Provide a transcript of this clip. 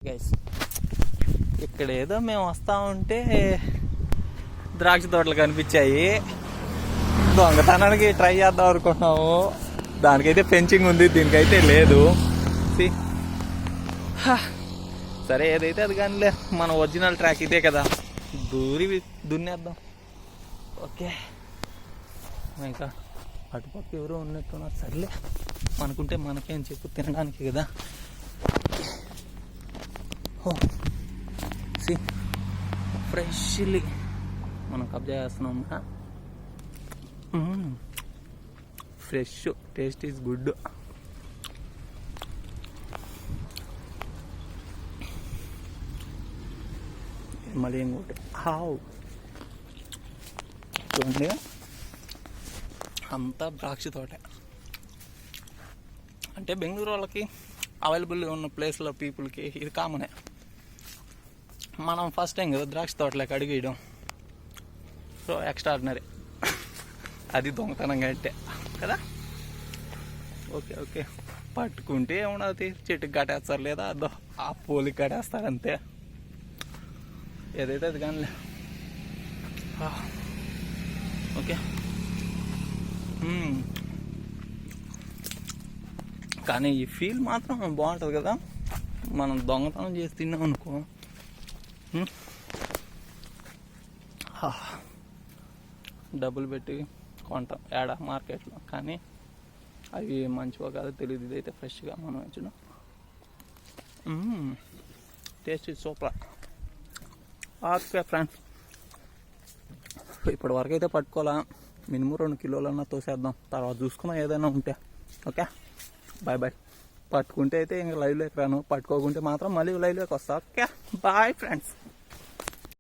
Guys, ఇక్కడ ఏదో మేము వస్తూ ఉంటే ద్రాక్ష తోటలు కనిపించాయి. దొంగతనానికి ట్రై చేద్దాం అనుకున్నాము. దానికైతే ఫెన్సింగ్ ఉంది, దీనికైతే లేదు. సరే ఏదైతే అది కానీలే, మన ఒరిజినల్ ట్రాక్ ఇదే కదా, దున్నేద్దాం. ఓకే, ఇంకా అటుపక్క ఎవరో ఉన్నట్టున్నారు. సర్లే, మనకుంటే మనకేం చెప్పు, తినడానికి కదా. ఫ్రెష్లీ మనం కబ్జా చేస్తున్నాం. Fresh, taste is good. మళ్ళీ ఇంకోటి చూడండి, అంతా ద్రాక్ష తోట. అంటే బెంగళూరు వాళ్ళకి అవైలబుల్ ఉన్న ప్లేస్లో పీపుల్కి ఇది కామనే. మనం ఫస్ట్ టైం కదా ద్రాక్ష తోటలోకి అడిగేయడం, సో ఎక్స్ట్రాడినరీ. అది దొంగతనంగా అంటే కదా. ఓకే ఓకే, పట్టుకుంటే ఏమన్నది, చెట్టుకి కట్టేస్తారు, లేదా అదో ఆ పోలికి కట్టేస్తారు, అంతే. ఏదైతే అది కానీ. ఓకే, కానీ ఈ ఫీల్ మాత్రం బాగుంటుంది కదా. మనం దొంగతనం చేసి తిన్నాం అనుకో, డబ్బులు పెట్టి కొంటాం ఏడా మార్కెట్లో, కానీ అవి మంచివో కాదో తెలియదు. ఇదైతే ఫ్రెష్గా మనం ఇచ్చిన టేస్ట్ సూపర్. ఓకే ఫ్రెండ్స్, ఇప్పటి వరకు అయితే పట్టుకోవాలా, మినిమం 2 కిలోలన్నా తోసేద్దాం, తర్వాత చూసుకున్నాం ఏదైనా ఉంటే. Okay, bye bye. పట్టుకుంటే అయితే ఇంకా లైవ్లోకి రాను, పట్టుకోకుంటే మాత్రం మళ్ళీ లైవ్లోకి వస్తా. Okay, bye friends.